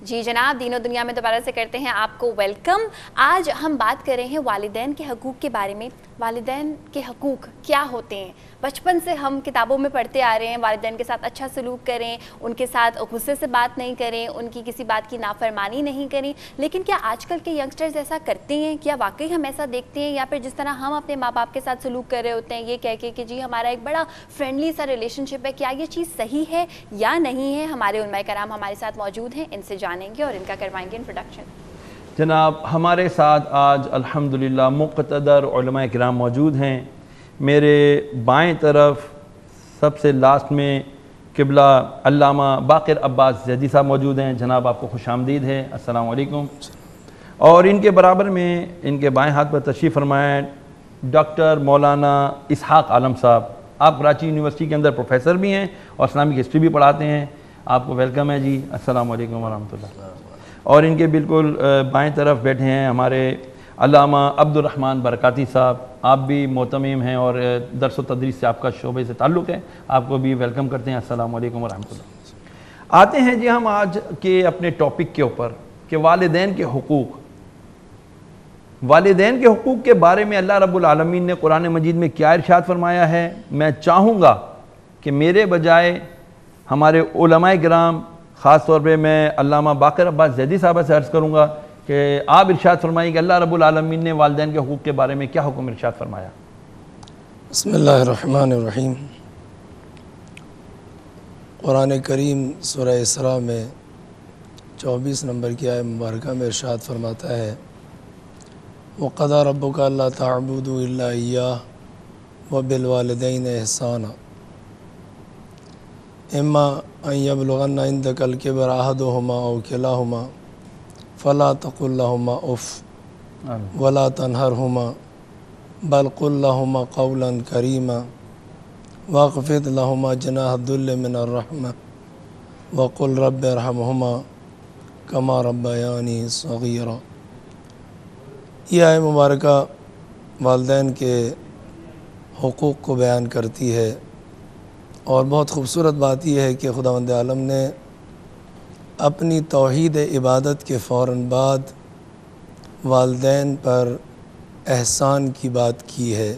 جی جناب، دین و دنیا میں دوبارہ سے کرتے ہیں آپ کو ویلکم۔ آج ہم بات کر رہے ہیں والدین کے حقوق کے بارے میں۔ والدین کے حقوق کیا ہوتے ہیں؟ بچپن سے ہم کتابوں میں پڑھتے آ رہے ہیں والدین کے ساتھ اچھا سلوک کریں، ان کے ساتھ غصے سے بات نہیں کریں، ان کی کسی بات کی نافرمانی نہیں کریں، لیکن کیا آج کل کے ینگسٹرز ایسا کرتے ہیں؟ کیا واقعی ہم ایسا دیکھتے ہیں، یا پھر جس طرح ہم اپنے ماں باپ کے ساتھ سلوک کر رہے ہوتے ہیں یہ کہہ کے کہ جی ہمارا ایک بڑا فرینڈلی سا ریلیشن شپ ہے، کیا یہ چیز صحیح ہے یا نہیں ہے؟ ہمارے علماء کرام ہمارے ساتھ موجود ہیں، ان سے جانیں گے اور ان کا کروائیں گے انٹروڈکشن۔ جناب ہمارے ساتھ آج الحمدللہ مقتدر علماء کرام موجود ہیں۔ میرے بائیں طرف سب سے لاسٹ میں قبلہ علامہ باقر عباس زیدی صاحب موجود ہیں۔ جناب آپ کو خوش آمدید ہے، السلام علیکم۔ اور ان کے برابر میں ان کے بائیں ہاتھ پر تشریف فرمائیں ڈاکٹر مولانا اسحاق عالم صاحب۔ آپ کراچی یونیورسٹی کے اندر پروفیسر بھی ہیں اور اسلامک ہسٹری بھی پڑھاتے ہیں۔ آپ کو ویلکم ہے جی، السلام علیکم ورحمۃ اللہ۔ اور ان کے بالکل بائیں طرف بیٹھے ہیں ہمارے علامہ عبد الرحمن برکاتی صاحب۔ آپ بھی معتمم ہیں اور درس و تدریس سے آپ کا شعبے سے تعلق ہے، آپ کو بھی ویلکم کرتے ہیں، السلام علیکم ورحمۃ اللہ۔ آتے ہیں جی ہم آج کے اپنے ٹاپک کے اوپر کہ والدین کے حقوق۔ والدین کے حقوق کے بارے میں اللہ رب العالمین نے قرآن مجید میں کیا ارشاد فرمایا ہے؟ میں چاہوں گا کہ میرے بجائے ہمارے علماء کرام، خاص طور پہ میں علامہ باقر عباس زیدی صاحبہ سے عرض کروں گا کہ آپ ارشاد فرمائیں کہ اللہ رب العالمین نے والدین کے حقوق کے بارے میں کیا حکم ارشاد فرمایا؟ بسم اللہ الرحمن الرحیم۔ قرآن کریم سورہ اسراء میں 24 نمبر کی آیت مبارکہ میں ارشاد فرماتا ہے وَقَضَىٰ رَبُّكَ أَلَّا تَعْبُدُوا إِلَّا إِيَّاهُ وَبِالْوَالِدَيْنِ إِحْسَانًا إِمَّا أَن يَبْلُغَنَّ عِندَكَ الْكِبَرَ أَحَدُهُمَا أَوْ كِلَاهُمَا فَلَا تَقُل لَّهُمَا أُفٍّ وَلَا تَنْهَرْهُمَا بَلْ قُل لَّهُمَا قَوْلًا كَرِيمًا وَاخْفِضْ لَهُمَا جَنَاحَ الذُّلِّ مِنَ الرَّحْمَةِ وَقُل رَّبِّ ارْحَمْهُمَا كَمَا رَبَّيَانِي صَغِيرًا۔ یہ آیت مبارکہ والدین کے حقوق کو بیان کرتی ہے، اور بہت خوبصورت بات یہ ہے کہ خداوند عالم نے اپنی توحید عبادت کے فوراً بعد والدین پر احسان کی بات کی ہے۔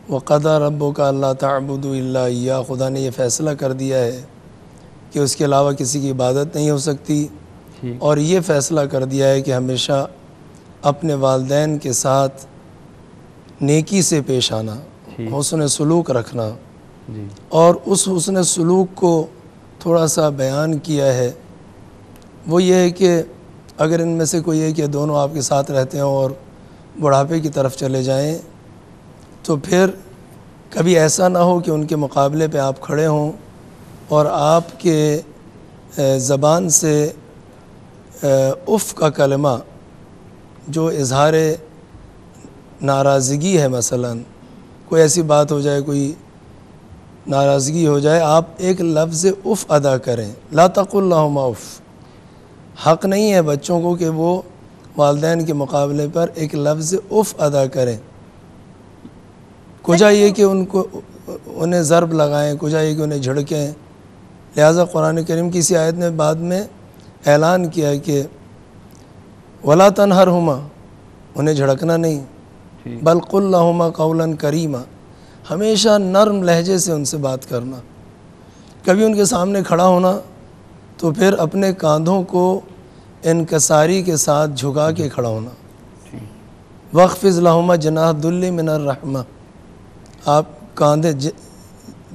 وَقَضَىٰ رَبُّكَ أَلَّا تَعْبُدُوا إِلَّا إِيَّاهُ، خدا نے یہ فیصلہ کر دیا ہے کہ اس کے علاوہ کسی کی عبادت نہیں ہو سکتی، اور یہ فیصلہ کر دیا ہے کہ ہمیشہ اپنے والدین کے ساتھ نیکی سے پیش آنا، حسن سلوک رکھنا، اور اس حسن سلوک کو تھوڑا سا بیان کیا ہے۔ وہ یہ ہے کہ اگر ان میں سے کوئی ایک یا دونوں آپ کے ساتھ رہتے ہوں اور بڑھاپے کی طرف چلے جائیں تو پھر کبھی ایسا نہ ہو کہ ان کے مقابلے پہ آپ کھڑے ہوں اور آپ کے زبان سے اف کا کلمہ جو اظہار ناراضگی ہے، مثلا کوئی ایسی بات ہو جائے، کوئی ناراضگی ہو جائے، آپ ایک لفظ اف ادا کریں۔ لا تقل لہما اف۔ حق نہیں ہے بچوں کو کہ وہ والدین کے مقابلے پر ایک لفظ اف ادا کریں۔ کجا یہ کہ انہیں ضرب لگائیں، کجا یہ کہ انہیں جھڑکیں۔ لہٰذا قرآن کریم کی اسی آیت نے بعد میں اعلان کیا کہ ولا تنہرہما، انہیں جھڑکنا نہیں، بل قل لہما قولا کریما، ہمیشہ نرم لہجے سے ان سے بات کرنا۔ کبھی ان کے سامنے کھڑا ہونا تو پھر اپنے کاندھوں کو انکساری کے ساتھ جھکا کے کھڑا ہونا۔ وَاخْفِضْ لَهُمَا جَنَاحَ الذُّلِّ مِنَ الرَّحْمَةِ، آپ کاندھے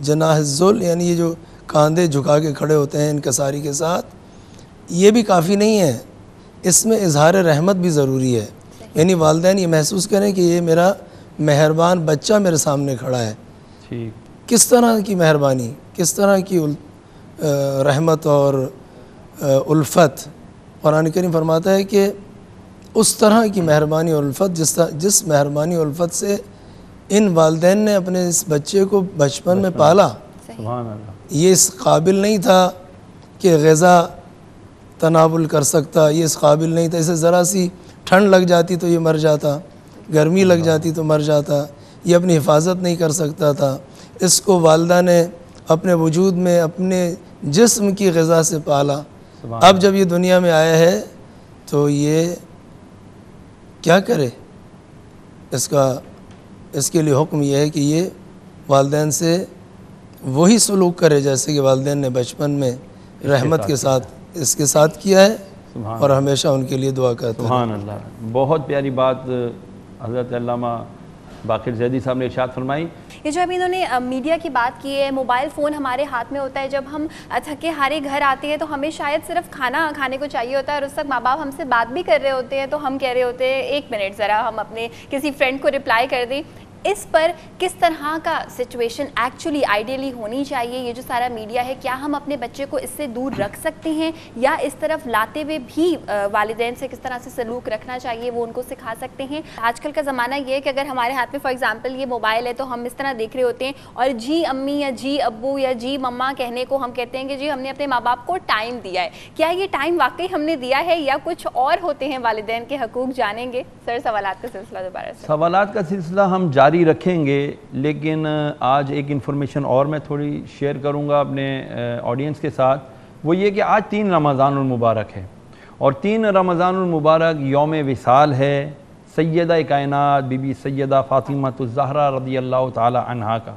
جناح الذل یعنی یہ جو کاندھے جھکا کے کھڑے ہوتے ہیں انکساری کے ساتھ، یہ بھی کافی نہیں ہے، اس میں اظہار رحمت بھی ضروری ہے۔ یعنی والدین یہ محسوس کریں کہ یہ میرا مہربان بچہ میرے سامنے کھڑا ہے۔ کس طرح کی مہربانی، کس طرح کی رحمت اور الفت؟ قرآن کریم فرماتا ہے کہ اس طرح کی مہربانی اور الفت جس مہربانی اور الفت سے ان والدین نے اپنے اس بچے کو بچپن میں پالا۔ یہ اس قابل نہیں تھا کہ غذا تناول کر سکتا، یہ اس قابل نہیں تھا، اسے ذرا سی ٹھنڈ لگ جاتی تو یہ مر جاتا، گرمی لگ جاتی تو مر جاتا، یہ اپنی حفاظت نہیں کر سکتا تھا۔ اس کو والدہ نے اپنے وجود میں اپنے جسم کی غذا سے پالا، اب جب یہ دنیا میں آیا ہے تو یہ کیا کرے؟ اس کے لیے حکم یہ ہے کہ یہ والدین سے وہی سلوک کرے جیسے کہ والدین نے بچپن میں رحمت کے ساتھ اس کے ساتھ کیا ہے، اور ہمیشہ ان کے لیے دعا کرتا ہے۔ سبحان اللہ، بہت پیاری بات حضرت علامہ باقر زیدی صاحب نے ارشاد فرمائی۔ یہ جو ابھی انہوں نے میڈیا کی بات کی ہے، موبائل فون ہمارے ہاتھ میں ہوتا ہے، جب ہم تھکے ہارے گھر آتے ہیں تو ہمیں شاید صرف کھانا کھانے کو چاہیے ہوتا ہے، اور اس وقت ماں باپ ہم سے بات بھی کر رہے ہوتے ہیں تو ہم کہہ رہے ہوتے ہیں 1 منٹ ذرا ہم اپنے کسی فرینڈ کو رپلائی کر دیں۔ اس پر کس طرح کا سچویشن ایکچولی آئیڈیلی ہونی چاہیے؟ یہ جو سارا میڈیا ہے، کیا ہم اپنے بچے کو اس سے دور رکھ سکتے ہیں، یا اس طرف لاتے ہوئے بھی والدین سے کس طرح سے سلوک رکھنا چاہیے وہ ان کو سکھا سکتے ہیں؟ آج کل کا زمانہ یہ ہے کہ اگر ہمارے ہاتھ میں فار ایگزامپل یہ موبائل ہے تو ہم اس طرح دیکھ رہے ہوتے ہیں، اور جی امی یا جی ابو یا جی مما کہنے کو ہم کہتے ہیں کہ جی ہم نے اپنے ماں باپ کو ٹائم دیا ہے۔ کیا یہ ٹائم واقعی ہم نے دیا ہے یا کچھ اور ہوتے ہیں والدین کے حقوق؟ جانیں گے سر سوالات کا سلسلہ دوبارہ سے۔ سوالات کا سلسلہ ہم جاری رکھیں گے، لیکن آج ایک انفارمیشن اور میں تھوڑی شیئر کروں گا اپنے آڈینس کے ساتھ، وہ یہ کہ آج 3 رمضان المبارک ہے، اور 3 رمضان المبارک یوم وصال ہے سیدہ کائنات بی بی سیدہ فاطمہ الزہرا رضی اللہ تعالی عنہا کا۔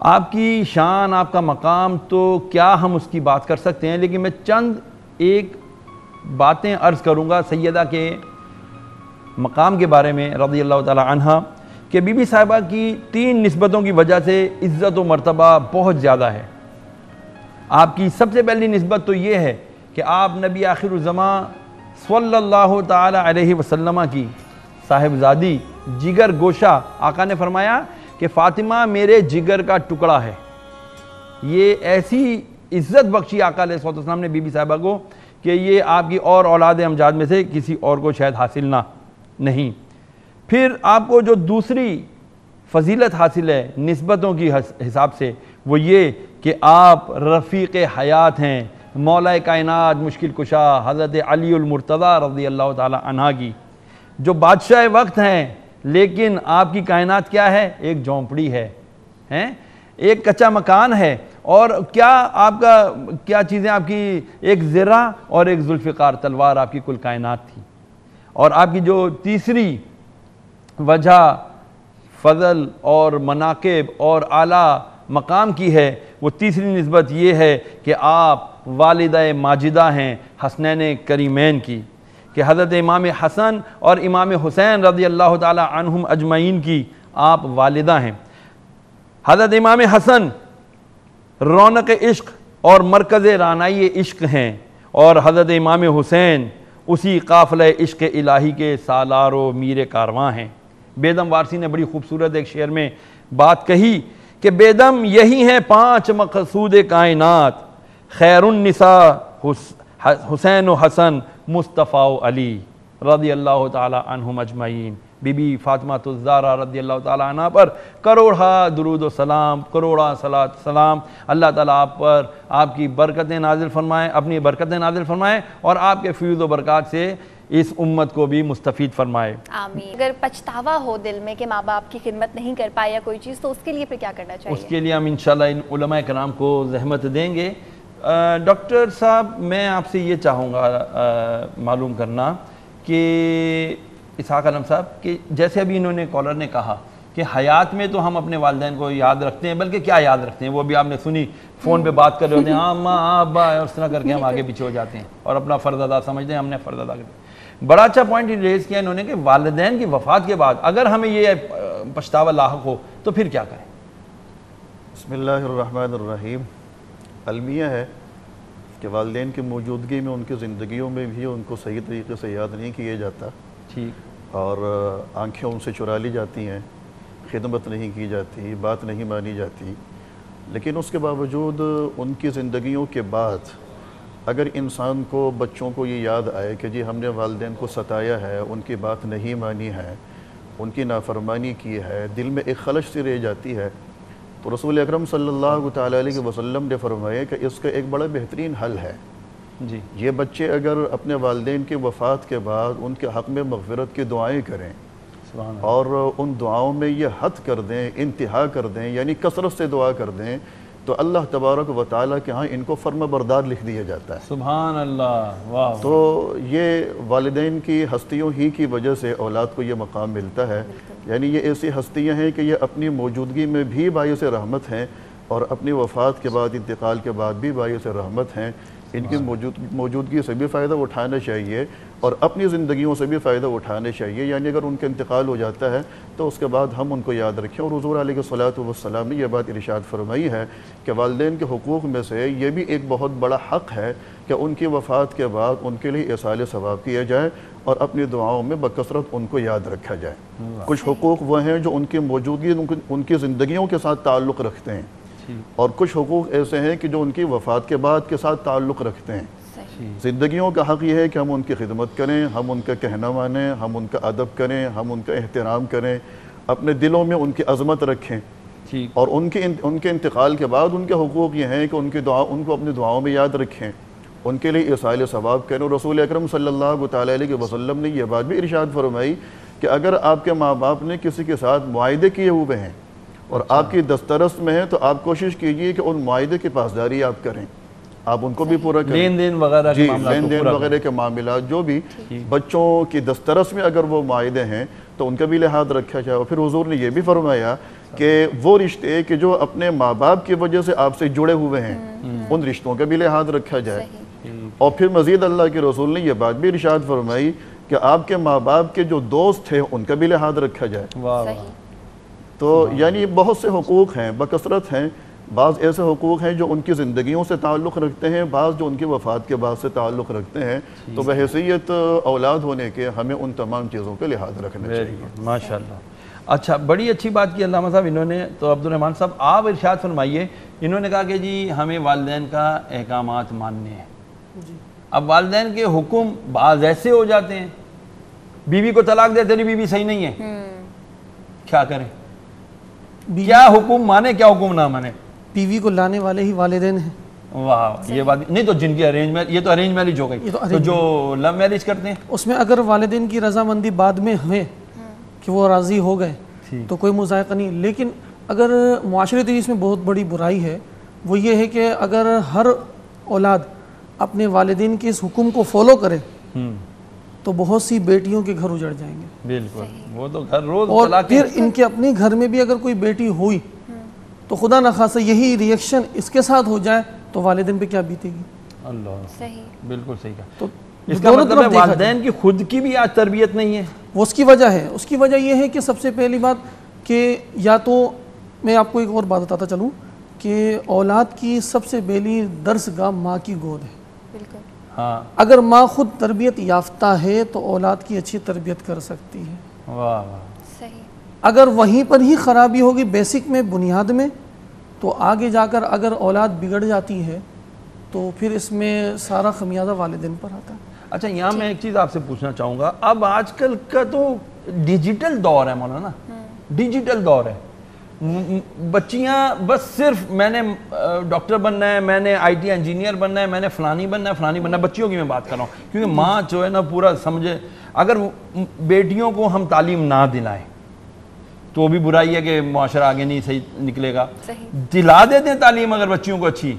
آپ کی شان، آپ کا مقام تو کیا ہم اس کی بات کر سکتے ہیں، لیکن میں چند ایک باتیں عرض کروں گا سیدہ کے مقام کے بارے میں رضی اللہ تعالی عنہا، کہ بی بی صاحبہ کی 3 نسبتوں کی وجہ سے عزت و مرتبہ بہت زیادہ ہے۔ آپ کی سب سے پہلی نسبت تو یہ ہے کہ آپ نبی آخر الزمان صلی اللہ تعالی علیہ وسلم کی صاحبزادی جگر گوشہ، آقا نے فرمایا کہ فاطمہ میرے جگر کا ٹکڑا ہے۔ یہ ایسی عزت بخشی آقا علیہ السلام نے بی بی صاحبہ کو کہ یہ آپ کی اور اولاد امجاد میں سے کسی اور کو شاید حاصل نہیں۔ پھر آپ کو جو دوسری فضیلت حاصل ہے نسبتوں کی حساب سے، وہ یہ کہ آپ رفیق حیات ہیں مولا کائنات مشکل کشا حضرت علی المرتضیٰ رضی اللہ تعالی عنہ کی، جو بادشاہ وقت ہیں، لیکن آپ کی کائنات کیا ہے؟ ایک جھونپڑی ہے، ایک کچا مکان ہے، اور کیا چیزیں آپ کی؟ ایک زرہ اور ایک ذوالفقار تلوار آپ کی کل کائنات تھی۔ اور آپ کی جو تیسری وجہ فضل اور مناقب اور اعلیٰ مقام کی ہے، وہ تیسری نسبت یہ ہے کہ آپ والدہ ماجدہ ہیں حسنین کریمین کی، کہ حضرت امام حسن اور امام حسین رضی اللہ تعالی عنہم اجمعین کی آپ والدہ ہیں۔ حضرت امام حسن رونق عشق اور مرکز رانائی عشق ہیں، اور حضرت امام حسین اسی قافلہ عشق الہی کے سالار و میر کارواں ہیں۔ بیدم وارسی نے بڑی خوبصورت ایک شعر میں بات کہی کہ بیدم یہی ہیں 5 مقصود کائنات، خیر النساء حسین و حسن مصطفیٰ و علی رضی اللہ تعالی عنہم اجمعین۔ بی بی فاطمہ الزہرا رضی اللہ تعالی عنہ پر کروڑا درود و سلام، کروڑا صلاۃ سلام۔ اللہ تعالیٰ آپ پر آپ کی برکتیں نازل فرمائیں، اپنی برکتیں نازل فرمائیں، اور آپ کے فیوز و برکات سے اس امت کو بھی مستفید فرمائے۔ آمین۔ اگر پچھتاوا ہو دل میں کہ ماں باپ کی خدمت نہیں کر پائے یا کوئی چیز، تو اس کے لیے پھر کیا کرنا چاہیے؟ اس کے لیے ہم انشاءاللہ ان علماء کرام کو زحمت دیں گے۔ ڈاکٹر صاحب، میں آپ سے یہ چاہوں گا معلوم کرنا کہ اسحاق علم صاحب، کہ جیسے ابھی انہوں نے کالر نے کہا کہ حیات میں تو ہم اپنے والدین کو یاد رکھتے ہیں، بلکہ کیا یاد رکھتے ہیں، وہ بھی آپ نے سنی فون پہ بات کر رہے ہوتے ہیں، ہاں ماں ابا، اور اس طرح کر کے ہم آگے پیچھے ہو جاتے ہیں اور اپنا فرض ادا سمجھتے ہیں ہم نے فرض ادا کر دیا۔ بڑا اچھا پوائنٹ ریز کیا انہوں نے کہ والدین کی وفات کے بعد اگر ہمیں یہ پچھتاوا لاحق ہو تو پھر کیا کریں؟ بسم اللہ الرحمن الرحیم۔ المیہ ہے کہ والدین کی موجودگی میں ان کی زندگیوں میں بھی ان کو صحیح طریقے سے یاد نہیں کیا جاتا، ٹھیک، اور آنکھیں ان سے چرا لی جاتی ہیں، خدمت نہیں کی جاتی، بات نہیں مانی جاتی۔ لیکن اس کے باوجود ان کی زندگیوں کے بعد اگر انسان کو، بچوں کو یہ یاد آئے کہ جی ہم نے والدین کو ستایا ہے، ان کی بات نہیں مانی ہے، ان کی نافرمانی کی ہے، دل میں ایک خلش سی رہ جاتی ہے، تو رسول اکرم صلی اللہ تعالیٰ علیہ وسلم نے فرمایا کہ اس کا ایک بڑا بہترین حل ہے۔ جی، یہ بچے اگر اپنے والدین کی وفات کے بعد ان کے حق میں مغفرت کی دعائیں کریں، سبحان اللہ، اور ان دعاؤں میں یہ حد کر دیں، انتہا کر دیں، یعنی کثرت سے دعا کر دیں تو اللہ تبارک و تعالیٰ کے ہاں ان کو فرما بردار لکھ دیا جاتا ہے. سبحان اللہ. واہ. تو یہ والدین کی ہستیوں ہی کی وجہ سے اولاد کو یہ مقام ملتا ہے. یعنی یہ ایسی ہستیاں ہیں کہ یہ اپنی موجودگی میں بھی باعث رحمت ہیں اور اپنی وفات کے بعد انتقال کے بعد بھی باعث رحمت ہیں. ان کی موجودگی سے بھی فائدہ اٹھانا چاہیے اور اپنی زندگیوں سے بھی فائدہ اٹھانا چاہیے. یعنی اگر ان کا انتقال ہو جاتا ہے تو اس کے بعد ہم ان کو یاد رکھیں. اور حضور علیہ الصلوۃ والسلام نے یہ بات ارشاد فرمائی ہے کہ والدین کے حقوق میں سے یہ بھی ایک بہت بڑا حق ہے کہ ان کی وفات کے بعد ان کے لیے ایصال ثواب کیا جائے اور اپنی دعاؤں میں بکثرت ان کو یاد رکھا جائے. کچھ حقوق وہ ہیں جو ان کی موجودگی ان کی زندگیوں کے ساتھ تعلق رکھتے ہیں اور کچھ حقوق ایسے ہیں کہ جو ان کی وفات کے بعد کے ساتھ تعلق رکھتے ہیں. زندگیوں کا حق یہ ہے کہ ہم ان کی خدمت کریں, ہم ان کا کہنا مانیں, ہم ان کا ادب کریں, ہم ان کا احترام کریں, اپنے دلوں میں ان کی عظمت رکھیں. اور ان کے انتقال کے بعد ان کے حقوق یہ ہیں کہ ان کو اپنی دعاؤں میں یاد رکھیں, ان کے لیے ایصال ثواب کریں. اور رسول اکرم صلی اللہ تعالیٰ علیہ وسلم نے یہ بات بھی ارشاد فرمائی کہ اگر آپ کے ماں باپ نے کسی کے ساتھ معاہدے کیے ہوئے ہیں اور آپ کی دسترس میں ہے تو آپ کوشش کیجئے کہ ان معاہدے کی پاسداری آپ کریں, آپ ان کو بھی پورا کریں. لین دین وغیرہ جی, لین دین وغیرہ کے معاملات جو بھی بچوں کی دسترس میں اگر وہ معاہدے ہیں تو ان کا بھی لحاظ رکھا جائے. اور پھر حضور نے یہ بھی فرمایا کہ وہ رشتے کہ جو اپنے ماں باپ کی وجہ سے آپ سے جڑے ہوئے ہیں ان رشتوں کا بھی لحاظ رکھا جائے. اور پھر مزید اللہ کے رسول نے یہ بات بھی ارشاد فرمائی کہ آپ کے ماں باپ کے جو دوست ہیں ان کا بھی لحاظ رکھا جائے. تو یعنی بہت سے حقوق ہیں, بکثرت ہیں. بعض ایسے حقوق ہیں جو ان کی زندگیوں سے تعلق رکھتے ہیں, بعض جو ان کی وفات کے بعد سے تعلق رکھتے ہیں. تو بحیثیت اولاد ہونے کے ہمیں ان تمام چیزوں کا لحاظ رکھنا چاہیے. ماشاءاللہ. اچھا, بڑی اچھی بات کی علامہ صاحب انہوں نے. تو عبدالرحمن صاحب آپ ارشاد فرمائیے, انہوں نے کہا کہ جی ہمیں والدین کا احکامات ماننے ہیں. اب والدین کے حکم بعض ایسے ہو جاتے ہیں, بیوی کو طلاق دے, تیری بیوی صحیح نہیں ہے, کیا کریں؟ کیا حکم مانے کیا حکم نہ مانے؟ بیوی کو لانے والے ہی والدین ہیں. واہ, یہ بات نہیں. تو جن کی ارینج میرج, یہ تو ارینج میرج ہو گئی. تو جو لو میرج کرتے ہیں اس میں اگر والدین کی رضامندی بعد میں ہوئے کہ وہ راضی ہو گئے تو کوئی مذائقہ نہیں. لیکن اگر معاشرتی اس میں بہت بڑی برائی ہے وہ یہ ہے کہ اگر ہر اولاد اپنے والدین کے اس حکم کو فالو کرے تو بہت سی بیٹیوں کے گھر اجڑ جائیں گے. بالکل, وہ تو گھر روز. اور پھر ان کے اپنے گھر میں بھی اگر کوئی بیٹی ہوئی تو خدا نخواستہ یہی ریئیکشن اس کے ساتھ ہو جائے تو والدین پہ کیا بیتے گی. اللہ, صحیح, بالکل صحیح کہا. تو اس کا مطلب ہے والدین کی خود کی بھی آج تربیت نہیں ہے. وہ اس کی وجہ ہے. اس کی وجہ یہ ہے کہ سب سے پہلی بات کہ یا تو میں آپ کو ایک اور بات بتاتا چلوں کہ اولاد کی سب سے پہلی درسگاہ ماں کی گود ہے. بالکل. ہاں, اگر ماں خود تربیت یافتہ ہے تو اولاد کی اچھی تربیت کر سکتی ہے. واہ واہ, صحیح. اگر وہیں پر ہی خرابی ہوگی بیسک میں, بنیاد میں, تو آگے جا کر اگر اولاد بگڑ جاتی ہے تو پھر اس میں سارا خمیازہ والدین پر آتا ہے. اچھا, یہاں میں ایک چیز آپ سے پوچھنا چاہوں گا. اب آج کل کا تو ڈیجیٹل دور ہے مولانا, ڈیجیٹل دور ہے. بچیاں بس صرف میں نے ڈاکٹر بننا ہے, میں نے آئی ٹی انجینئر بننا ہے, میں نے فلانی بننا ہے, فلانی بننا ہے. بچیوں کی میں بات کر رہا ہوں کیونکہ ماں جو ہے نا پورا سمجھے. اگر بیٹیوں کو ہم تعلیم نہ دلائیں تو بھی برائی ہے کہ معاشرہ آگے نہیں صحیح نکلے گا. دلا دیتے ہیں تعلیم اگر بچیوں کو اچھی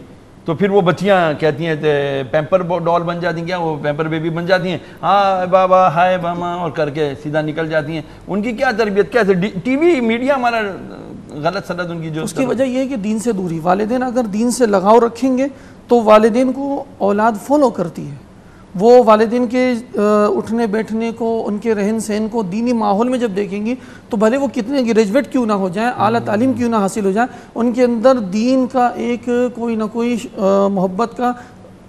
تو پھر وہ بچیاں کہتی ہیں پیمپر ڈال بن جاتی ہیں, کیا وہ پیمپر بیبی بن جاتی ہیں, ہاں بابا ہائے ماما اور کر کے سیدھا نکل جاتی ہیں. ان کی کیا تربیت, کیسے ٹی وی میڈیا ہمارا غلط سند ان کی جو. اس کی وجہ یہ ہے کہ دین سے دوری. والدین اگر دین سے لگاؤ رکھیں گے تو والدین کو اولاد فالو کرتی ہے. وہ والدین کے اٹھنے بیٹھنے کو, ان کے رہن سہن کو دینی ماحول میں جب دیکھیں گی تو بھلے وہ کتنے گریجویٹ کیوں نہ ہو جائیں, اعلیٰ تعلیم کیوں نہ حاصل ہو جائیں, ان کے اندر دین کا ایک کوئی نہ کوئی محبت کا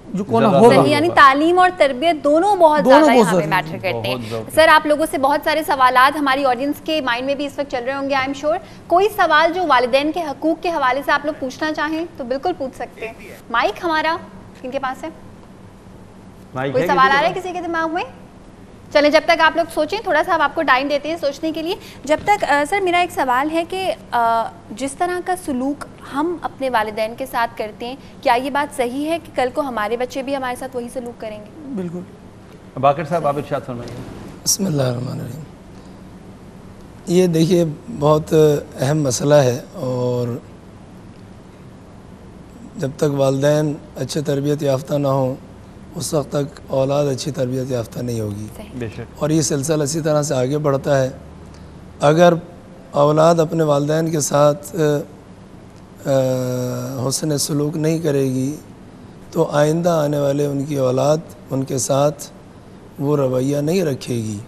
جو کونا ہوگا. یعنی تعلیم اور تربیت دونوں بہت زیادہ یہاں پہ میٹر کرتے ہیں. سر, آپ لوگوں سے بہت سارے سوالات ہماری آڈینس کے مائنڈ میں بھی اس وقت چل رہے ہوں گے, آئی ایم شیور. کوئی سوال جو والدین کے حقوق کے حوالے سے آپ لوگ پوچھنا چاہیں تو بالکل پوچھ سکتے ہیں. مائک ہمارا کن کے پاس ہے؟ کوئی سوال آ رہا ہے کسی کے دماغ میں؟ چلیں جب تک آپ لوگ سوچیں, تھوڑا سا آپ کو ٹائم دیتے ہیں سوچنے کے لیے. جب تک سر میرا ایک سوال ہے کہ جس طرح کا سلوک ہم اپنے والدین کے ساتھ کرتے ہیں, کیا یہ بات صحیح ہے کہ کل کو ہمارے بچے بھی ہمارے ساتھ وہی سلوک کریں گے؟ بالکل. باقر صاحب آپ ارشاد فرمائیے. بسم اللہ الرحمن الرحیم. یہ دیکھیے بہت اہم مسئلہ ہے اور جب تک والدین اچھے تربیت یافتہ نہ ہوں اس وقت تک اولاد اچھی تربیت یافتہ نہیں ہوگی. بے شک. اور یہ سلسلہ اسی طرح سے آگے بڑھتا ہے. اگر اولاد اپنے والدین کے ساتھ حسن سلوک نہیں کرے گی تو آئندہ آنے والے ان کی اولاد ان کے ساتھ وہ رویہ نہیں رکھے گی.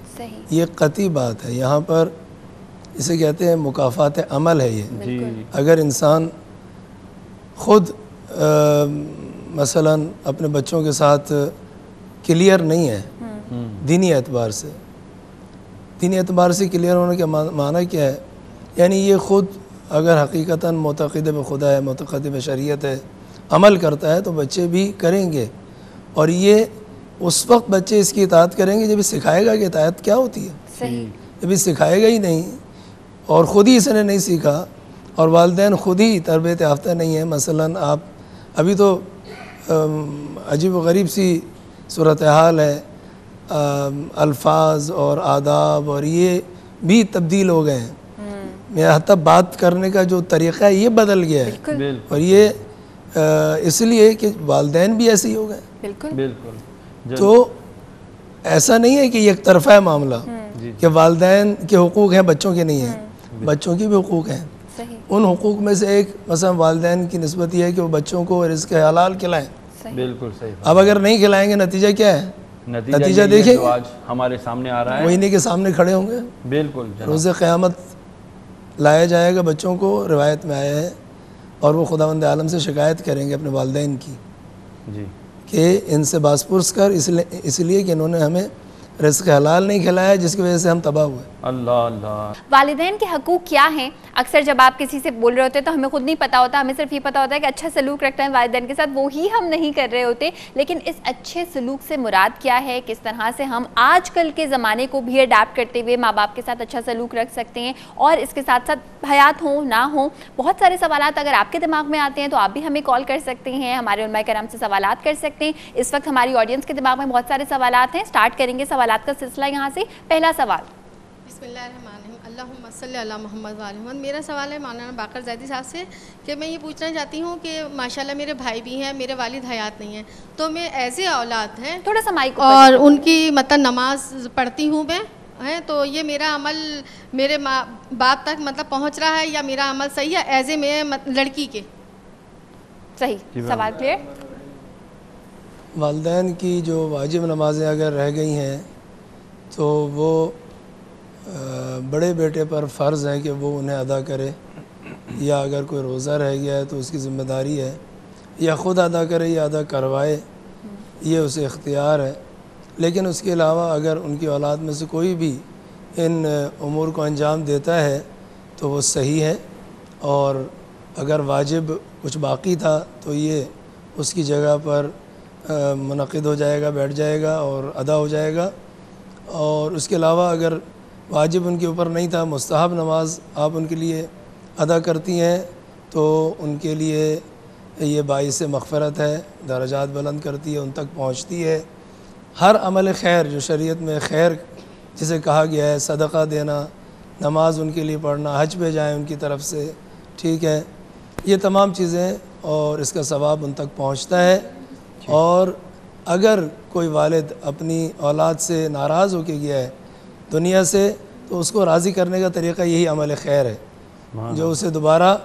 یہ قطعی بات ہے. یہاں پر اسے کہتے ہیں مکافات عمل ہے. یہ اگر انسان خود مثلا اپنے بچوں کے ساتھ کلیئر نہیں ہے دینی اعتبار سے کلیئر ہونے کا معنی کیا ہے؟ یعنی یہ خود اگر حقیقتاً معتقد بخدا ہے، معتقد بشریعت ہے، عمل کرتا ہے تو بچے بھی کریں گے. اور یہ اس وقت بچے اس کی اطاعت کریں گے جب یہ سکھائے گا کہ اطاعت کیا ہوتی ہے. جب یہ سکھائے گا ہی نہیں اور خود ہی اس نے نہیں سیکھا اور والدین خود ہی تربیت یافتہ نہیں ہے. مثلا آپ ابھی تو عجیب و غریب سی صورتحال ہے، الفاظ اور آداب اور یہ بھی تبدیل ہو گئے ہیں. حتی بات کرنے کا جو طریقہ ہے یہ بدل گیا ہے. اور یہ اس لیے کہ والدین بھی ایسے ہی ہو گئے. بالکل. تو ایسا نہیں ہے کہ یہ ایک طرفہ ہے معاملہ کہ والدین کے حقوق ہیں بچوں کے نہیں ہیں. بچوں کے بھی حقوق ہیں. ان حقوق میں سے ایک مثلا والدین کی نسبت یہ ہے کہ وہ بچوں کو رزق حلال کھلائیں. بالکل صحیح. اب اگر نہیں کھلائیں گے نتیجہ کیا ہے؟ نتیجہ دیکھیں جو آج ہمارے سامنے آ رہا ہے. وہ انہی کے سامنے کھڑے ہوں گے. بالکل. روز قیامت لایا جائے گا بچوں کو، روایت میں آیا ہے، اور وہ خداوند عالم سے شکایت کریں گے اپنے والدین کی کہ ان سے باز پرس کر اس لیے کہ انہوں نے ہمیں رزق حلال نہیں کھلایا جس کی وجہ سے ہم تباہ ہوئے. اللہ. والدین کے حقوق کیا ہیں؟ اکثر جب آپ کسی سے بول رہے ہوتے ہیں تو ہمیں خود نہیں پتا ہوتا، ہمیں صرف یہ پتا ہوتا ہے کہ اچھا سلوک رکھنا ہے والدین کے ساتھ، وہی ہم نہیں کر رہے ہوتے. لیکن اس اچھے سلوک سے مراد کیا ہے؟ کس طرح سے ہم آج کل کے زمانے کو بھی اڈیپٹ کرتے ہوئے ماں باپ کے ساتھ اچھا سلوک رکھ سکتے ہیں اور اس کے ساتھ ساتھ حیات ہوں نہ ہوں؟ بہت سارے سوالات اگر آپ کے دماغ میں آتے ہیں تو آپ بھی ہمیں کال کر سکتے ہیں، ہمارے علماء کرام سے سوالات کر سکتے ہیں. اس وقت ہماری آڈینس کے دماغ میں بہت سارے سوالات ہیں. سٹارٹ کریں گے سوالات کا سلسلہ یہاں سے. پہلا سوال. بسم اللہ الرحمن الرحیم. اللہم صلی علی محمد وعلی محمد. میرا سوال ہے مولانا باقر زیدی صاحب سے کہ میں یہ پوچھنا چاہتی ہوں کہ ماشاءاللہ میرے بھائی بھی ہیں، میرے والد حیات نہیں ہیں، تو میں ایسے اولاد ہیں تھوڑا سا مائک اور ان کی مطلب نماز پڑھتی ہوں میں ہے، تو یہ میرا عمل میرے ماں باپ تک مطلب پہنچ رہا ہے یا میرا عمل صحیح ہے ایز اے میں لڑکی کے؟ صحیح. سوال کلیئر. والدین کی جو واجب نمازیں اگر رہ گئی ہیں تو وہ بڑے بیٹے پر فرض ہے کہ وہ انہیں ادا کرے، یا اگر کوئی روزہ رہ گیا ہے تو اس کی ذمہ داری ہے یا خود ادا کرے یا ادا کروائے، یہ اسے اختیار ہے. لیکن اس کے علاوہ اگر ان کی اولاد میں سے کوئی بھی ان امور کو انجام دیتا ہے تو وہ صحیح ہے، اور اگر واجب کچھ باقی تھا تو یہ اس کی جگہ پر منعقد ہو جائے گا، بیٹھ جائے گا اور ادا ہو جائے گا. اور اس کے علاوہ اگر واجب ان کے اوپر نہیں تھا، مستحب نماز آپ ان کے لیے ادا کرتی ہیں تو ان کے لیے یہ باعث مغفرت ہے، درجات بلند کرتی ہے، ان تک پہنچتی ہے. ہر عمل خیر جو شریعت میں خیر جسے کہا گیا ہے، صدقہ دینا، نماز ان کے لیے پڑھنا، حج پہ جائیں ان کی طرف سے، ٹھیک ہے، یہ تمام چیزیں اور اس کا ثواب ان تک پہنچتا ہے. اور اگر کوئی والد اپنی اولاد سے ناراض ہو کے گیا ہے دنیا سے تو اس کو راضی کرنے کا طریقہ یہی عمل خیر ہے جو اسے دوبارہ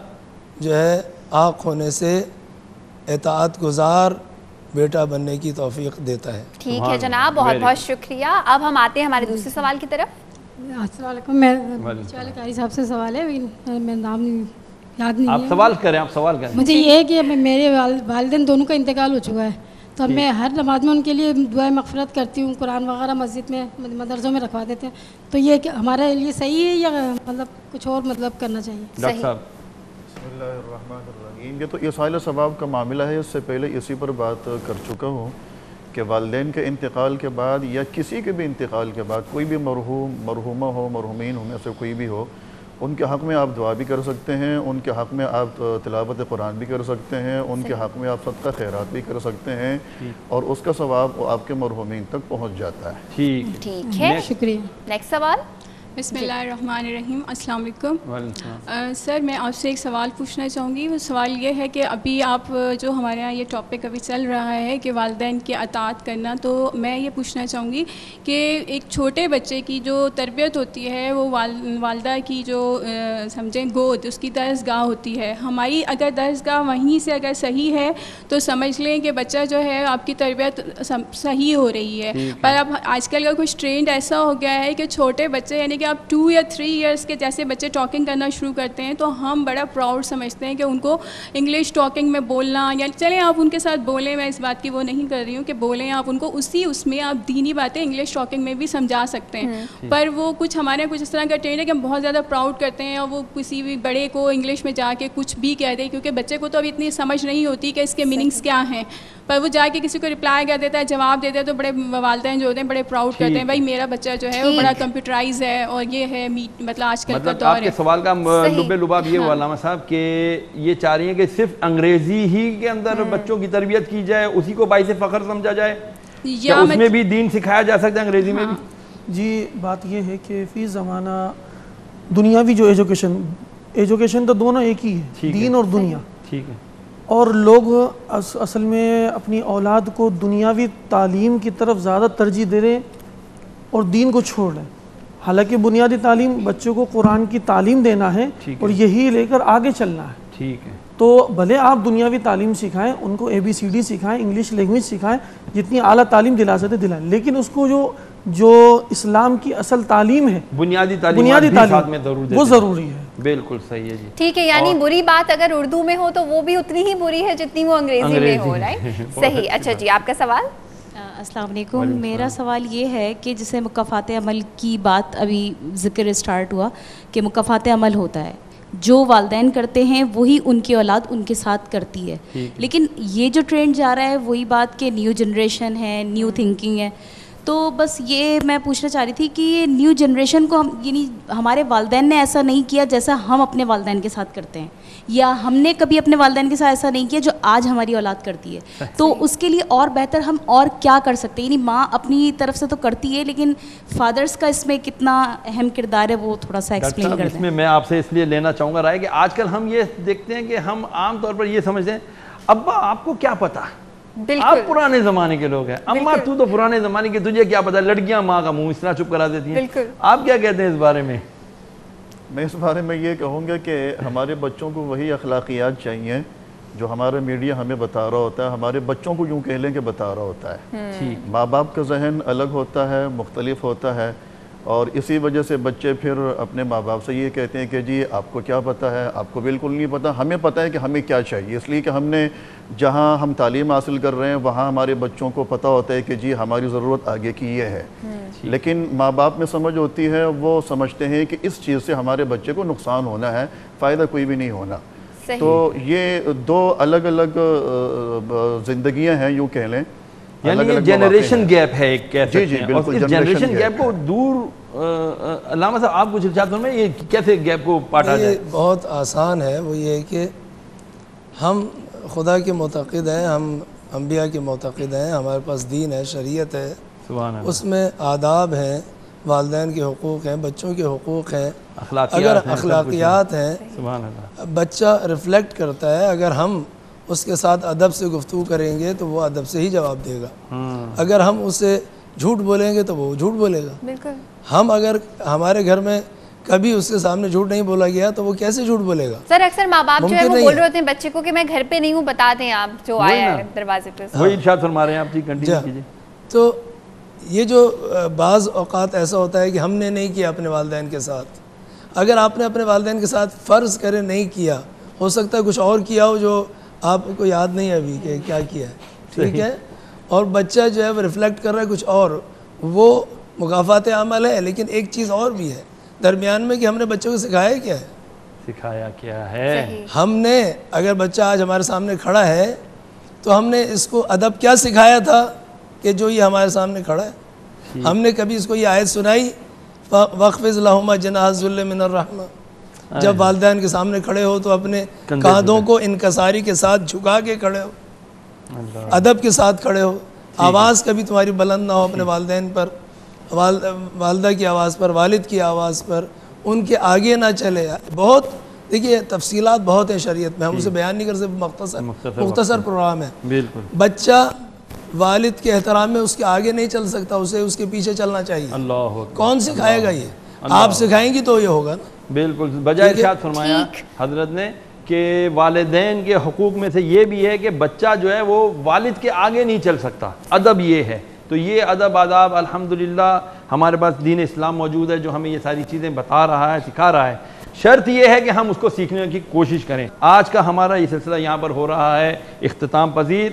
جو ہے آنکھ ہونے سے اطاعت گزار بیٹا بننے کی توفیق دیتا ہے. ٹھیک ہے جناب، بہت بہت شکریہ. اب ہم آتے ہیں ہمارے دوسرے سوال کی طرف. السلام علیکم. میں قاری صاحب سے سوال ہے، میرا نام یاد نہیں ہے. آپ سوال کریں. آپ سوال کریں. مجھے یہ ہے کہ میرے والدین دونوں کا انتقال ہو چکا ہے، تو میں ہر نماز میں ان کے لیے دعائیں مغفرت کرتی ہوں، قرآن وغیرہ مسجد میں مدرسوں میں رکھوا دیتے ہیں، تو یہ کہ ہمارے لیے صحیح ہے یا مطلب کچھ اور مطلب کرنا چاہیے؟ ڈاکٹر صاحب. بسم اللہ الرحمن الرحیم. یہ تو ایصال ثواب کا معاملہ ہے. اس سے پہلے اسی پر بات کر چکا ہوں کہ والدین کے انتقال کے بعد یا کسی کے بھی انتقال کے بعد کوئی بھی مرحوم، مرحومہ ہو، مرحومین ہو میں سے کوئی بھی ہو، ان کے حق میں آپ دعا بھی کر سکتے ہیں، ان کے حق میں آپ تلاوت قرآن بھی کر سکتے ہیں، ان کے حق میں آپ صدقہ خیرات بھی کر سکتے ہیں، اور اس کا ثواب آپ کے مرحومین تک پہنچ جاتا ہے. ٹھیک ہے، شکریہ. نیکسٹ سوال. بسم اللہ الرحمن الرحیم. السلام علیکم. سر میں آپ سے ایک سوال پوچھنا چاہوں گی. وہ سوال یہ ہے کہ ابھی آپ جو ہمارے یہاں یہ ٹاپک ابھی چل رہا ہے کہ والدین کی اطاعت کرنا, تو میں یہ پوچھنا چاہوں گی کہ ایک چھوٹے بچے کی جو تربیت ہوتی ہے وہ والدہ کی جو سمجھیں گود, اس کی درسگاہ ہوتی ہے. ہماری اگر درسگاہ وہیں سے اگر صحیح ہے تو سمجھ لیں کہ بچہ جو ہے آپ کی تربیت صحیح ہو رہی ہے. پر اب آج کل کا کچھ ٹرینڈ ایسا ہو گیا ہے کہ چھوٹے بچے یعنی کہ آپ 2 یا 3 ایئرس کے جیسے بچے ٹاکنگ کرنا شروع کرتے ہیں تو ہم بڑا پراؤڈ سمجھتے ہیں کہ ان کو انگلش ٹاکنگ میں بولنا, یا چلیں آپ ان کے ساتھ بولیں, میں اس بات کی وہ نہیں کر رہی ہوں کہ بولیں آپ ان کو, اس میں آپ دینی باتیں انگلش ٹاکنگ میں بھی سمجھا سکتے ہیں. پر وہ کچھ ہمارے کچھ اس طرح کا ٹرینڈ ہے کہ ہم بہت زیادہ پراؤڈ کرتے ہیں اور وہ کسی بھی بڑے کو انگلش میں جا کے کچھ بھی کہہ دیں, کیونکہ بچے کو تو ابھی اتنی سمجھ نہیں ہوتی کہ اس کے میننگس کیا ہیں. پر وہ جا کے کسی کو رپلائی کر دیتا ہے, جواب دیتا ہے, تو بڑے والدین جو ہوتے ہیں بڑے پراؤڈ کرتے ہیں بھائی میرا بچہ جو ہے وہ بڑا کمپیوٹرائز ہے اور یہ ہے مطلب آج کل کا دور ہے. آپ کے سوال کا لب لباب یہ ہوا علامہ صاحب کہ یہ چاہ رہی ہیں کہ صرف انگریزی ہی کے اندر بچوں کی تربیت کی جائے, اسی کو باعث فخر سمجھا جائے, یا اس میں بھی دین سکھایا جا سکتا ہے انگریزی میں بھی؟ جی بات یہ ہے کہ فی زمانہ دنیاوی جو ایجوکیشن تو دونوں ایک ہی ہے, دین اور دنیا. ٹھیک ہے. اور لوگ اصل میں اپنی اولاد کو دنیاوی تعلیم کی طرف زیادہ ترجیح دے رہے ہیں اور دین کو چھوڑ رہے ہیں. حالانکہ بنیادی تعلیم بچوں کو قرآن کی تعلیم دینا ہے اور یہی لے کر آگے چلنا ہے. ٹھیک ہے. تو بھلے آپ دنیاوی تعلیم سکھائیں, ان کو ABCD سکھائیں, انگلش لینگویج سکھائیں, جتنی اعلیٰ تعلیم دلا سکتے دلائیں, لیکن اس کو جو اسلام کی اصل تعلیم ہے, بنیادی تعلیم وہ ضروری ہے. بالکل صحیح ہے جی. ٹھیک ہے, یعنی بری بات اگر اردو میں ہو تو وہ بھی اتنی ہی بری ہے جتنی وہ انگریزی میں ہو. رائٹ, صحیح. اچھا جی, آپ کا سوال. السلام علیکم. میرا سوال یہ ہے کہ جسے مکافات عمل کی بات ابھی ذکر اسٹارٹ ہوا کہ مکافات عمل ہوتا ہے, جو والدین کرتے ہیں وہی ان کی اولاد ان کے ساتھ کرتی ہے. لیکن یہ جو ٹرینڈ جا رہا ہے وہی بات کہ نیو جنریشن ہے, نیو تھنکنگ ہے. تو بس یہ میں پوچھنا چاہ رہی تھی کہ یہ نیو جنریشن کو یعنی ہمارے والدین نے ایسا نہیں کیا جیسا ہم اپنے والدین کے ساتھ کرتے ہیں, یا ہم نے کبھی اپنے والدین کے ساتھ ایسا نہیں کیا جو آج ہماری اولاد کرتی ہے. تو اس کے لیے اور بہتر ہم اور کیا کر سکتے ہیں؟ یعنی ماں اپنی طرف سے تو کرتی ہے, لیکن فادرز کا اس میں کتنا اہم کردار ہے وہ تھوڑا سا ایکسپلین کر دیں. اس میں آپ سے اس لیے لینا چاہوں گا رائے کہ آج کل ہم یہ دیکھتے ہیں کہ ہم عام طور پر یہ سمجھتے ہیں ابا آپ کو کیا پتا, آپ پرانے زمانے کے لوگ ہیں, اماں تو پرانے زمانے کی, تجھے کیا پتا, لڑکیاں ماں کا منہ اس طرح چپ کرا دیتی ہیں. آپ کیا کہتے ہیں اس بارے میں؟ میں اس بارے میں یہ کہوں گا کہ ہمارے بچوں کو وہی اخلاقیات چاہیے جو ہمارا میڈیا ہمیں بتا رہا ہوتا ہے, ہمارے بچوں کو یوں کہہ لیں کہ بتا رہا ہوتا ہے. ماں باپ کا ذہن الگ ہوتا ہے, مختلف ہوتا ہے, اور اسی وجہ سے بچے پھر اپنے ماں باپ سے یہ کہتے ہیں کہ جی آپ کو کیا پتہ ہے, آپ کو بالکل نہیں پتہ, ہمیں پتہ ہے کہ ہمیں کیا چاہیے. اس لیے کہ ہم نے جہاں ہم تعلیم حاصل کر رہے ہیں وہاں ہمارے بچوں کو پتہ ہوتا ہے کہ جی ہماری ضرورت آگے کی یہ ہے. لیکن ماں باپ میں سمجھ ہوتی ہے, وہ سمجھتے ہیں کہ اس چیز سے ہمارے بچے کو نقصان ہونا ہے, فائدہ کوئی بھی نہیں ہونا. تو یہ دو الگ الگ زندگیاں ہیں یوں کہہ لیں, یعنی جنریشن گیپ ہے ایک کہہ سکتے ہیں. اور اس جنریشن گیپ کو دور علامہ صاحب آپ کچھ ارشاد فرمائیں, یہ کیسے گیپ کو پاٹا جائے؟ بہت آسان ہے. وہ یہ ہے کہ ہم خدا کے معتقد ہیں, ہم انبیاء کے معتقد ہیں, ہمارے پاس دین ہے, شریعت ہے, اس میں آداب ہیں, والدین کے حقوق ہیں, بچوں کے حقوق ہیں, اگر اخلاقیات ہیں, بچہ ریفلیکٹ کرتا ہے. اگر ہم اس کے ساتھ ادب سے گفتگو کریں گے تو وہ ادب سے ہی جواب دے گا. اگر ہم اسے جھوٹ بولیں گے تو وہ جھوٹ بولے گا. ہم اگر ہمارے گھر میں کبھی اس کے سامنے جھوٹ نہیں بولا گیا تو وہ کیسے جھوٹ بولے گا؟ سر اکثر ماں باپ جو ہے وہ بول رہے ہوتے ہیں بچے کو کہ میں گھر پہ نہیں ہوں, بتا دیں آپ جو آیا ہے دروازے پہ. وہی ارشاد فرما رہے ہیں آپ جی, کنٹینیو کیجئے. تو یہ جو بعض اوقات ایسا ہوتا ہے کہ ہم نے نہیں کیا اپنے والدین کے ساتھ. اگر آپ نے اپنے والدین کے ساتھ فرض کرے نہیں کیا, ہو سکتا ہے کچھ اور کیا ہو جو آپ کو یاد نہیں ہے ابھی کہ کیا کیا ہے, ٹھیک ہے, اور بچہ جو ہے وہ ریفلیکٹ کر رہا ہے کچھ اور, وہ مکافات عمل ہے. لیکن ایک چیز اور بھی ہے درمیان میں کہ ہم نے بچوں کو سکھایا کیا ہے, سکھایا کیا ہے. ہم نے اگر بچہ آج ہمارے سامنے کھڑا ہے تو ہم نے اس کو ادب کیا سکھایا تھا کہ جو یہ ہمارے سامنے کھڑا ہے. ہم نے کبھی اس کو یہ آیت سنائی وَخْفِضْ لَهُمَا جَنَاحَ الذُّلِّ مِنَ الرَّحْمَةِ, جب والدین کے سامنے کھڑے ہو تو اپنے کاندھوں کو انکساری کے ساتھ جھکا کے کھڑے ہو, ادب کے ساتھ کھڑے ہو, آواز کبھی تمہاری بلند نہ ہو اپنے والدین پر, والدہ کی آواز پر، والد کی آواز پر، ان کے آگے نہ چلے. بہت دیکھیے تفصیلات بہت ہیں شریعت میں، ہم اسے بیان نہیں کر سکتے، مختصر پروگرام ہے. بالکل. بچہ والد کے احترام میں اس کے آگے نہیں چل سکتا، اسے اس کے پیچھے چلنا چاہیے. اللہ کون سکھائے گا یہ؟ آپ سکھائیں گی تو یہ ہوگا نا. بالکل. بجائے ارشاد فرمایا حضرت نے کہ والدین کے حقوق میں سے یہ بھی ہے کہ بچہ جو ہے وہ والد کے آگے نہیں چل سکتا. ادب یہ ہے. تو یہ ادب آداب الحمدللہ ہمارے پاس دین اسلام موجود ہے جو ہمیں یہ ساری چیزیں بتا رہا ہے، سکھا رہا ہے. شرط یہ ہے کہ ہم اس کو سیکھنے کی کوشش کریں. آج کا ہمارا یہ سلسلہ یہاں پر ہو رہا ہے اختتام پذیر.